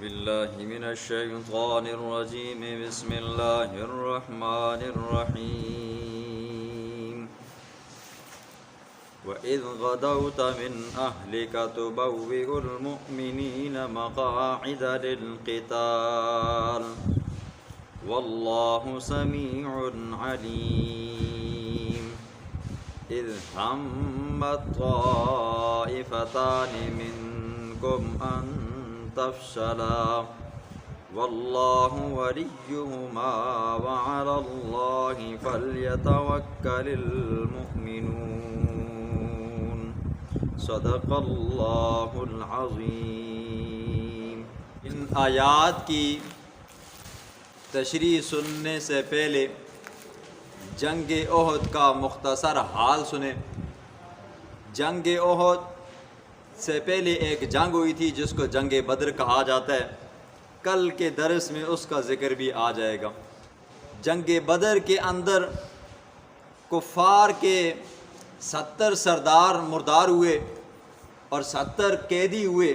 بالله من الشيطان الرجيم بسم الله الرحمن الرحيم وإذ غدوت من أهلك تبوئ المؤمنين مقاعد للقتال والله سميع عليم إذ همت طائفتان منكم أن تفشلا والله وليهما وعلى الله فليتوكل المؤمنون صدق اللہ العظیم۔ ان آیات کی تشریح سننے سے پہلے جنگ احد کا مختصر حال سنیں۔ جنگ احد سے پہلے ایک جنگ ہوئی تھی جس کو جنگ بدر کہا جاتا ہے، کل کے درس میں اس کا ذکر بھی آ جائے گا۔ جنگ بدر کے اندر کفار کے 70 سردار مردار ہوئے اور 70 قیدی ہوئے،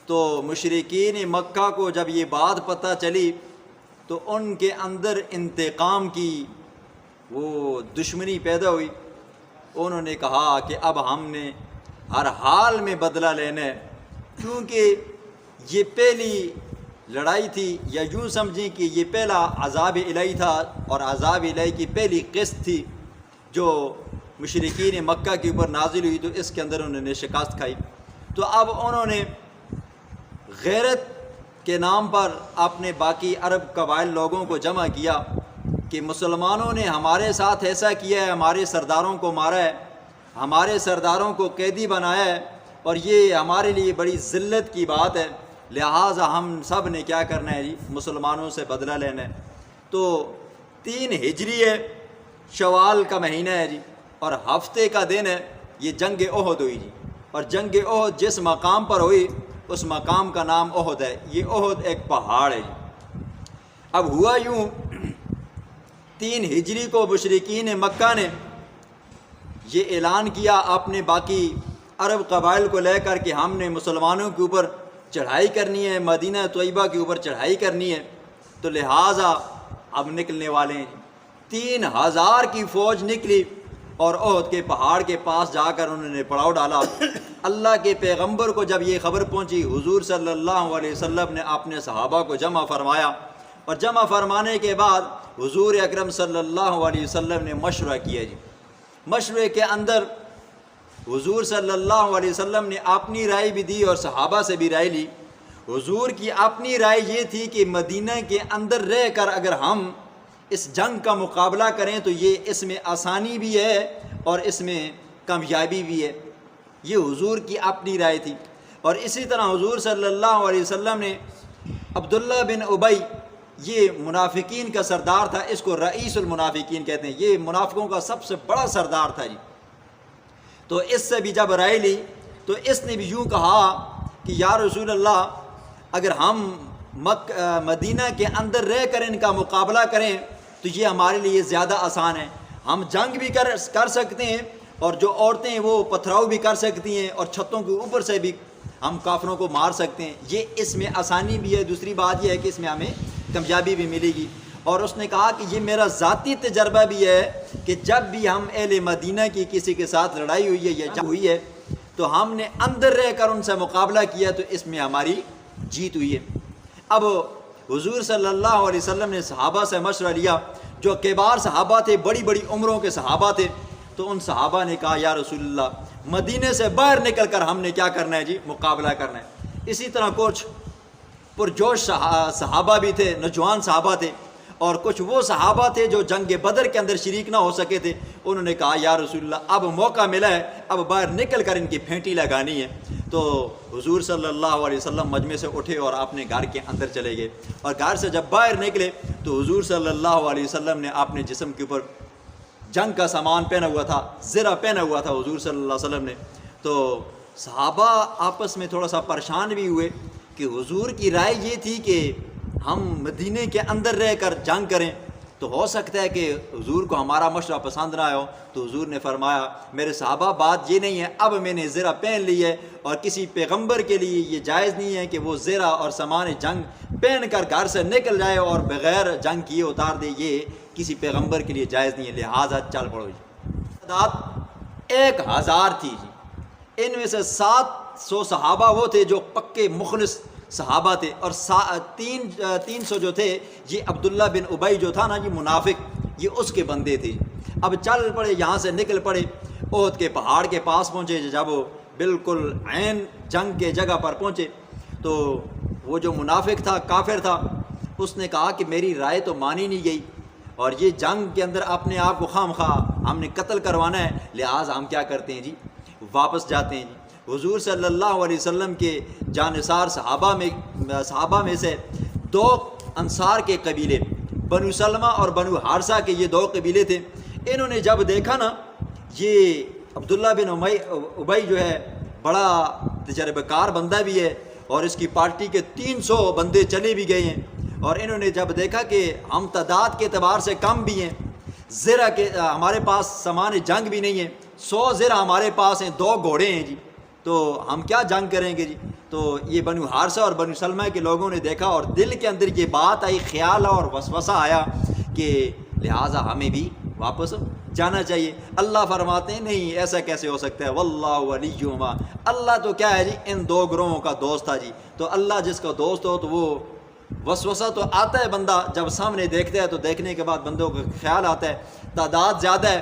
تو مشرکین مکہ کو جب یہ بات پتہ چلی تو ان کے اندر انتقام کی وہ دشمنی پیدا ہوئی۔ انہوں نے کہا کہ اب ہم نے ہر حال میں بدلہ لینا ہے، کیونکہ یہ پہلی لڑائی تھی، یا یوں سمجھیں کہ یہ پہلا عذاب الہی تھا، اور عذاب الہی کی پہلی قسط تھی جو مشرکین مکہ کے اوپر نازل ہوئی، تو اس کے اندر انہوں نے شکست کھائی۔ تو اب انہوں نے غیرت کے نام پر اپنے باقی عرب قبائل لوگوں کو جمع کیا کہ مسلمانوں نے ہمارے ساتھ ایسا کیا ہے، ہمارے سرداروں کو مارا ہے، ہمارے سرداروں کو قیدی بنایا ہے، اور یہ ہمارے لیے بڑی ذلت کی بات ہے، لہٰذا ہم سب نے کیا کرنا ہے جی، مسلمانوں سے بدلہ لینا ہے۔ تو 3 ہجری ہے، شوال کا مہینہ ہے جی، اور ہفتے کا دن ہے، یہ جنگ احد ہوئی جی۔ اور جنگ احد جس مقام پر ہوئی اس مقام کا نام احد ہے۔ یہ احد ایک پہاڑ ہے جی۔ اب ہوا یوں، 3 ہجری کو مشرکین مکہ نے یہ اعلان کیا اپنے باقی عرب قبائل کو لے کر کہ ہم نے مسلمانوں کے اوپر چڑھائی کرنی ہے، مدینہ طیبہ کے اوپر چڑھائی کرنی ہے، تو لہٰذا اب نکلنے والے ہیں۔ 3000 کی فوج نکلی اور احد کے پہاڑ کے پاس جا کر انہوں نے پڑاؤ ڈالا۔ اللہ کے پیغمبر کو جب یہ خبر پہنچی، حضور صلی اللہ علیہ وسلم نے اپنے صحابہ کو جمع فرمایا، اور جمع فرمانے کے بعد حضور اکرم صلی اللہ علیہ وسلم نے مشورہ کیا جی۔ مشورے کے اندر حضور صلی اللہ علیہ وسلم نے اپنی رائے بھی دی اور صحابہ سے بھی رائے لی۔ حضور کی اپنی رائے یہ تھی کہ مدینہ کے اندر رہ کر اگر ہم اس جنگ کا مقابلہ کریں تو یہ اس میں آسانی بھی ہے اور اس میں کامیابی بھی ہے، یہ حضور کی اپنی رائے تھی۔ اور اسی طرح حضور صلی اللہ علیہ وسلم نے عبداللہ بن ابی، یہ منافقین کا سردار تھا، اس کو رئیس المنافقین کہتے ہیں، یہ منافقوں کا سب سے بڑا سردار تھا جی۔ تو اس سے بھی جب رائے لی تو اس نے بھی یوں کہا کہ یا رسول اللہ، اگر ہم مدینہ کے اندر رہ کر ان کا مقابلہ کریں تو یہ ہمارے لیے زیادہ آسان ہے، ہم جنگ بھی کر سکتے ہیں، اور جو عورتیں ہیں وہ پتھراؤ بھی کر سکتی ہیں، اور چھتوں کے اوپر سے بھی ہم کافروں کو مار سکتے ہیں، یہ اس میں آسانی بھی ہے۔ دوسری بات یہ ہے کہ اس میں ہمیں کامیابی بھی ملے گی۔ اور اس نے کہا کہ یہ میرا ذاتی تجربہ بھی ہے کہ جب بھی ہم اہل مدینہ کی کسی کے ساتھ لڑائی ہوئی ہے یا جنگ ہوئی ہے تو ہم نے اندر رہ کر ان سے مقابلہ کیا تو اس میں ہماری جیت ہوئی ہے۔ اب حضور صلی اللہ علیہ وسلم نے صحابہ سے مشورہ لیا، جو کبار صحابہ تھے، بڑی بڑی عمروں کے صحابہ تھے، تو ان صحابہ نے کہا یا رسول اللہ، مدینے سے باہر نکل کر ہم نے کیا کرنا ہے جی، مقابلہ کرنا ہے۔ اسی طرح کچھ پرجوش صحابہ بھی تھے، نوجوان صحابہ تھے، اور کچھ وہ صحابہ تھے جو جنگ بدر کے اندر شریک نہ ہو سکے تھے۔ انہوں نے کہا یا رسول اللہ، اب موقع ملا ہے، اب باہر نکل کر ان کی پھینٹی لگانی ہے۔ تو حضور صلی اللہ علیہ وسلم مجمع سے اٹھے اور اپنے گھر کے اندر چلے گئے، اور گھر سے جب باہر نکلے تو حضور صلی اللہ علیہ وسلم نے اپنے جسم کے اوپر جنگ کا سامان پہنا ہوا تھا، زرہ پہنا ہوا تھا حضور صلی اللہ علیہ وسلم نے۔ تو صحابہ آپس میں تھوڑا سا پریشان بھی ہوئے کہ حضور کی رائے یہ تھی کہ ہم مدینے کے اندر رہ کر جنگ کریں، تو ہو سکتا ہے کہ حضور کو ہمارا مشورہ پسند نہ آیا ہو. تو حضور نے فرمایا میرے صحابہ بات یہ نہیں ہے، اب میں نے زرہ پہن لی ہے اور کسی پیغمبر کے لیے یہ جائز نہیں ہے کہ وہ زرہ اور سامان جنگ پہن کر گھر سے نکل جائے اور بغیر جنگ کیے اتار دے، یہ کسی پیغمبر کے لیے جائز نہیں ہے، لہٰذا چل پڑو جی. تعداد 1000 تھی جی. ان میں سے 700 صحابہ وہ تھے جو پکے مخلص صحابہ تھے، اور 300 جو تھے یہ عبداللہ بن ابی جو تھا نا جی منافق، یہ اس کے بندے تھے. اب چل پڑے، یہاں سے نکل پڑے، احد کے پہاڑ کے پاس پہنچے. جب وہ بالکل عین جنگ کے جگہ پر پہنچے تو وہ جو منافق تھا، کافر تھا، اس نے کہا کہ میری رائے تو مانی نہیں گئی اور یہ جنگ کے اندر اپنے آپ کو خام خواہ ہم نے قتل کروانا ہے، لہٰذا ہم کیا کرتے ہیں جی، واپس جاتے ہیں جی. حضور صلی اللہ علیہ وسلم کے جانثار صحابہ میں سے 2 انصار کے قبیلے، بنو سلمہ اور بنو حارثہ کے یہ 2 قبیلے تھے. انہوں نے جب دیکھا نا یہ عبداللہ بن ابی جو ہے بڑا تجربہ کار بندہ بھی ہے اور اس کی پارٹی کے 300 بندے چلے بھی گئے ہیں، اور انہوں نے جب دیکھا کہ ہم تعداد کے اعتبار سے کم بھی ہیں، زرہ کے ہمارے پاس سامان جنگ بھی نہیں ہے، 100 زرہ ہمارے پاس ہیں، 2 گھوڑے ہیں جی، تو ہم کیا جنگ کریں گے جی. تو یہ بنو حارثہ اور بنو سلمہ کے لوگوں نے دیکھا اور دل کے اندر یہ بات آئی، خیال اور وسوسہ آیا کہ لہٰذا ہمیں بھی واپس جانا چاہیے. اللہ فرماتے ہیں نہیں، ایسا کیسے ہو سکتا ہے، واللہ ولیہما، اللہ تو کیا ہے جی ان 2 گروہوں کا دوست تھا جی. تو اللہ جس کا دوست ہو تو وہ وسوسہ تو آتا ہے، بندہ جب سامنے دیکھتا ہے تو دیکھنے کے بعد بندوں کا خیال آتا ہے تعداد زیادہ ہے،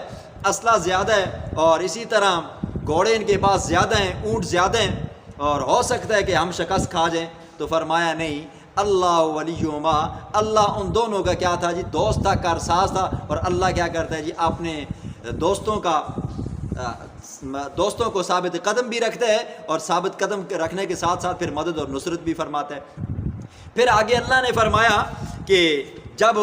اسلحہ زیادہ ہے، اور اسی طرح گھوڑے ان کے پاس زیادہ ہیں، اونٹ زیادہ ہیں، اور ہو سکتا ہے کہ ہم شکست کھا جائیں. تو فرمایا نہیں، اللہ ولیہما، اللہ ان دونوں کا کیا تھا جی، دوست تھا، کارساز تھا. اور اللہ کیا کرتا ہے جی، اپنے دوستوں کو ثابت قدم بھی رکھتا ہے، اور ثابت قدم رکھنے کے ساتھ ساتھ پھر مدد اور نصرت بھی فرماتا ہے. پھر آگے اللہ نے فرمایا کہ جب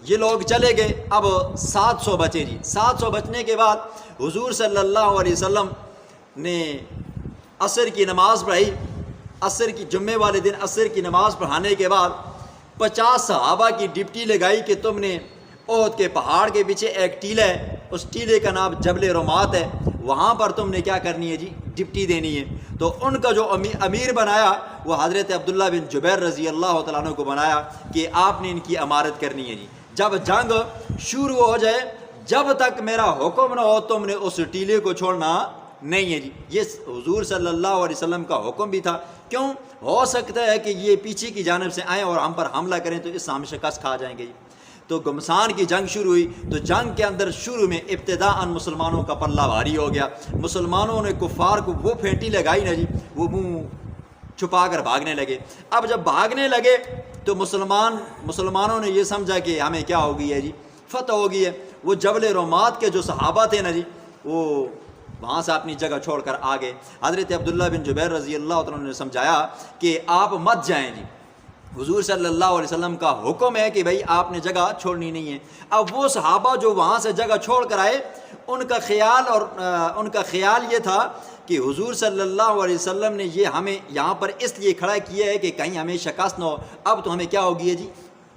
یہ لوگ چلے گئے، اب 700 بچے جی. 700 بچنے کے بعد حضور صلی اللہ علیہ وسلم نے عصر کی نماز پڑھائی. عصر کی جمعے والے دن عصر کی نماز پڑھانے کے بعد 50 صحابہ کی ڈپٹی لگائی کہ تم نے احد کے پہاڑ کے پیچھے ایک ٹیلہ ہے، اس ٹیلے کا نام جبل رمات ہے، وہاں پر تم نے کیا کرنی ہے جی، ڈپٹی دینی ہے. تو ان کا جو امیر بنایا وہ حضرت عبداللہ بن جبیر رضی اللہ تعالیٰ عنہ کو بنایا کہ آپ نے ان کی امارت کرنی ہے جی. جب جنگ شروع ہو جائے، جب تک میرا حکم نہ ہو تم نے اس ٹیلے کو چھوڑنا نہیں ہے جی. یہ حضور صلی اللہ علیہ وسلم کا حکم بھی تھا. کیوں؟ ہو سکتا ہے کہ یہ پیچھے کی جانب سے آئیں اور ہم پر حملہ کریں تو اس سے ہم شکست کھا جائیں گے جی. تو گمسان کی جنگ شروع ہوئی. تو جنگ کے اندر شروع میں ابتداءً مسلمانوں کا پلہ بھاری ہو گیا. مسلمانوں نے کفار کو وہ پھینٹی لگائی نا جی، وہ منہ چھپا کر بھاگنے لگے. اب جب بھاگنے لگے تو مسلمانوں نے یہ سمجھا کہ ہمیں کیا ہو گئی ہے جی، فتح ہو گئی ہے. وہ جبل رومات کے جو صحابہ تھے نا جی، وہ وہاں سے اپنی جگہ چھوڑ کر آ گئے. حضرت عبداللہ بن جبیر رضی اللہ عنہ نے سمجھایا کہ آپ مت جائیں جی، حضور صلی اللہ علیہ وسلم کا حکم ہے کہ بھئی آپ نے جگہ چھوڑنی نہیں ہے. اب وہ صحابہ جو وہاں سے جگہ چھوڑ کر آئے، ان کا خیال یہ تھا کہ حضور صلی اللہ علیہ وسلم نے یہ ہمیں یہاں پر اس لیے کھڑا کیا ہے کہ کہیں ہمیں شکست نہ ہو. اب تو ہمیں کیا ہو گئی ہے جی،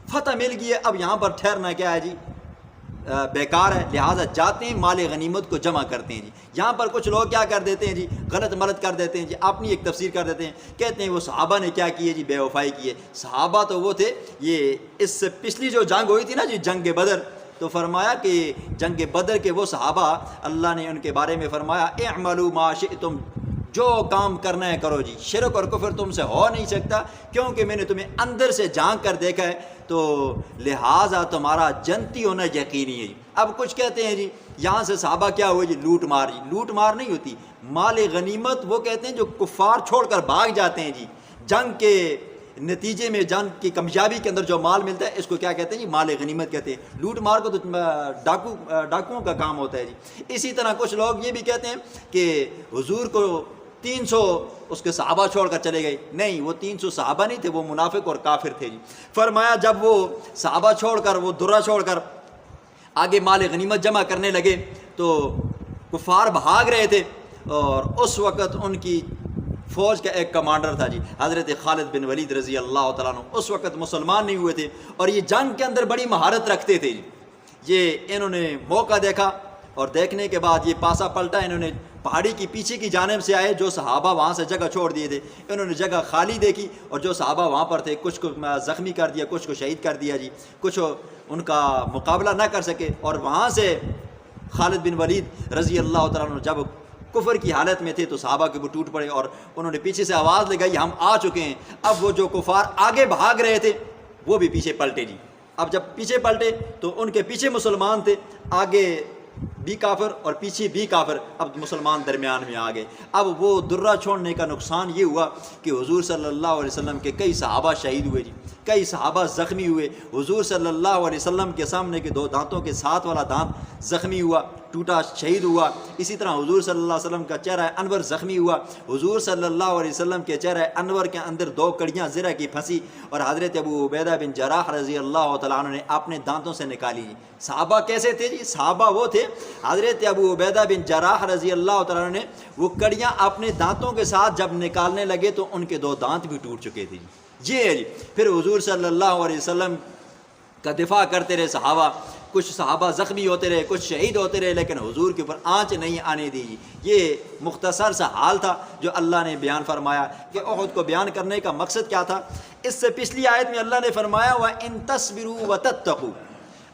فتح مل گئی ہے، اب یہاں پر ٹھہرنا کیا ہے جی، بیکار ہے. لہٰذا جاتے ہیں مال غنیمت کو جمع کرتے ہیں جی. یہاں پر کچھ لوگ کیا کر دیتے ہیں جی، غلط ملت کر دیتے ہیں جی، اپنی ایک تفسیر کر دیتے ہیں، کہتے ہیں وہ صحابہ نے کیا کی ہے جی، بے وفائی کی ہے. صحابہ تو وہ تھے، یہ اس سے پچھلی جو جنگ ہوئی تھی نا جی، جنگ بدر، تو فرمایا کہ جنگ بدر کے وہ صحابہ، اللہ نے ان کے بارے میں فرمایا اعملوا ما شئتم، جو کام کرنا ہے کرو جی، شرک اور کفر تم سے ہو نہیں سکتا کیونکہ میں نے تمہیں اندر سے جھانک کر دیکھا ہے، تو لہٰذا تمہارا جنتی ہونا یقینی ہے. اب کچھ کہتے ہیں جی یہاں سے صحابہ کیا ہوئے جی، لوٹ مار. جی لوٹ مار نہیں ہوتی، مال غنیمت وہ کہتے ہیں جو کفار چھوڑ کر بھاگ جاتے ہیں جی. جنگ کے نتیجے میں، جنگ کی کامیابی کے اندر جو مال ملتا ہے اس کو کیا کہتے ہیں جی، مال غنیمت کہتے ہیں. لوٹ مار کو تو ڈاکوؤں کا کام ہوتا ہے جی. اسی طرح کچھ لوگ یہ بھی کہتے ہیں کہ حضور کو 300 اس کے صحابہ چھوڑ کر چلے گئے. نہیں، وہ 300 صحابہ نہیں تھے، وہ منافق اور کافر تھے جی. فرمایا جب وہ صحابہ چھوڑ کر، وہ درہ چھوڑ کر آگے مال غنیمت جمع کرنے لگے تو کفار بھاگ رہے تھے، اور اس وقت ان کی فوج کا ایک کمانڈر تھا جی، حضرت خالد بن ولید رضی اللہ تعالیٰ عنہ. اس وقت مسلمان نہیں ہوئے تھے اور یہ جنگ کے اندر بڑی مہارت رکھتے تھے جی. یہ انہوں نے موقع دیکھا اور دیکھنے کے بعد یہ پاسا پلٹا. انہوں نے پہاڑی کی پیچھے کی جانب سے آئے، جو صحابہ وہاں سے جگہ چھوڑ دیے تھے انہوں نے جگہ خالی دیکھی، اور جو صحابہ وہاں پر تھے کچھ کو زخمی کر دیا، کچھ کو شہید کر دیا جی، کچھ ان کا مقابلہ نہ کر سکے. اور وہاں سے خالد بن ولید رضی اللہ تعالیٰ عنہ جب کفر کی حالت میں تھے تو صحابہ کے وہ ٹوٹ پڑے اور انہوں نے پیچھے سے آواز لگائی ہم آ چکے ہیں. اب وہ جو کفار آگے بھاگ رہے تھے وہ بھی پیچھے پلٹے جی. اب جب پیچھے پلٹے تو ان کے پیچھے مسلمان تھے، آگے بھی کافر اور پیچھے بھی کافر، اب مسلمان درمیان میں آ گئے. اب وہ درہ چھوڑنے کا نقصان یہ ہوا کہ حضور صلی اللہ علیہ وسلم کے کئی صحابہ شہید ہوئے جی، کئی صحابہ زخمی ہوئے. حضور صلی اللہ علیہ وسلم کے سامنے کے 2 دانتوں کے ساتھ والا دانت زخمی ہوا، ٹوٹا، شہید ہوا. اسی طرح حضور صلی اللہ علیہ وسلم کا چہرہ انور زخمی ہوا. حضور صلی اللہ علیہ وسلم کے چہرہ انور کے اندر 2 کڑیاں زرہ کی پھنسی اور حضرت ابو عبیدہ بن جراح رضی اللہ تعالیٰ عنہ نے اپنے دانتوں سے نکالی جی. صحابہ کیسے تھے جی؟ صحابہ وہ تھے، حضرت ابو عبیدہ بن جراح رضی اللہ تعالیٰ عنہ نے وہ کڑیاں اپنے دانتوں کے ساتھ جب نکالنے لگے تو ان کے 2 دانت بھی ٹوٹ چکے تھے جی. یہ ہے جی. پھر حضور صلی اللہ علیہ وسلم کا دفاع کرتے رہے صحابہ، کچھ صحابہ زخمی ہوتے رہے، کچھ شہید ہوتے رہے، لیکن حضور کے اوپر آنچ نہیں آنے دی. یہ مختصر سا حال تھا جو اللہ نے بیان فرمایا. کہ احد کو بیان کرنے کا مقصد کیا تھا؟ اس سے پچھلی آیت میں اللہ نے فرمایا وَإِن تَصْبِرُوا وَتَتَّقُوا،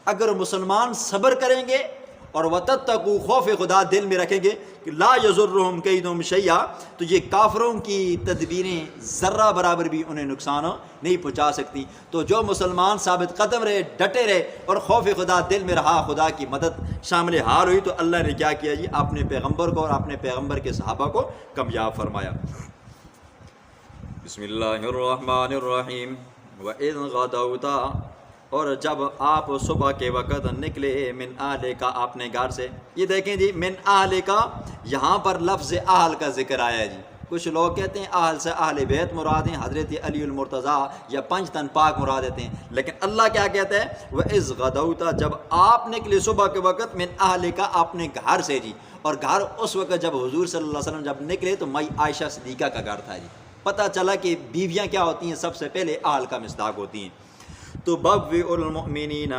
اگر مسلمان صبر کریں گے اور وَتَتَّقُوا خوف خدا دل میں رکھیں گے کہ لا يَضُرُّهُمْ كَيْدُهُمْ شَيْئًا، تو یہ کافروں کی تدبیریں ذرہ برابر بھی انہیں نقصان نہیں پہنچا سکتی. تو جو مسلمان ثابت قدم رہے، ڈٹے رہے اور خوف خدا دل میں رہا، خدا کی مدد شامل حال ہوئی، تو اللہ نے کیا کیا جی؟ اپنے پیغمبر کو اور اپنے پیغمبر کے صحابہ کو کامیاب فرمایا. بسم اللہ الرحمن الرحیم. وَإِذْ غَدَوْتَ، اور جب آپ صبح کے وقت نکلے، من اہل کا، اپنے گھر سے. یہ دیکھیں جی، من اہل کا، یہاں پر لفظ اہل کا ذکر آیا جی. کچھ لوگ کہتے ہیں اہل سے اہل بیت مراد ہیں، حضرت علی المرتضیٰ یا 5 تن پاک مراد دیتے ہیں. لیکن اللہ کیا کہتا ہے؟ وَإِذْ غَدَوْتَ، جب آپ نکلے صبح کے وقت، من اہل کا، اپنے گھر سے جی. اور گھر اس وقت جب حضور صلی اللہ علیہ وسلم جب نکلے تو مائی عائشہ صدیقہ کا گھر تھا جی. پتہ چلا کہ بیویاں کیا ہوتی ہیں؟ سب سے پہلے اہل کا مصداق ہوتی ہیں. تو بوّئ المؤمنین،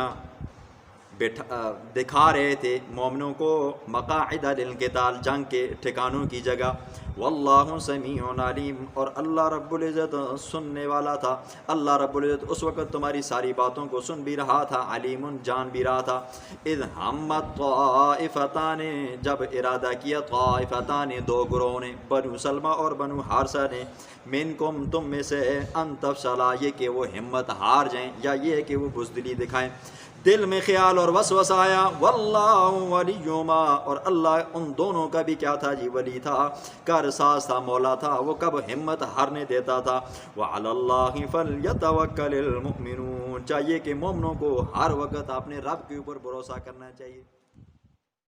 دکھا رہے تھے مومنوں کو مقاعد للقتال، جنگ کے ٹھکانوں کی جگہ. واللہ سمیع علیم، اور اللہ رب العزت سننے والا تھا. اللہ رب العزت اس وقت تمہاری ساری باتوں کو سن بھی رہا تھا، علیم جان بھی رہا تھا. اذ ہمت طائفتان، جب ارادہ کیا طائفتان 2 گروہوں نے، بنو سلمہ اور بنو حارثہ نے، منکم تم میں سے، ان تفشلا، یہ کہ وہ ہمت ہار جائیں یا یہ کہ وہ بزدلی دکھائیں. دل میں خیال اور وسوسہ آیا، واللہ ولیہما، اور اللہ ان دونوں کا بھی کیا تھا جی؟ ولی تھا، کارساز تھا، مولا تھا. وہ کب ہمت ہارنے دیتا تھا. وعلی اللہ فلیتوکل المؤمنون، چاہیے کہ مومنوں کو ہر وقت اپنے رب کے اوپر بھروسہ کرنا چاہیے.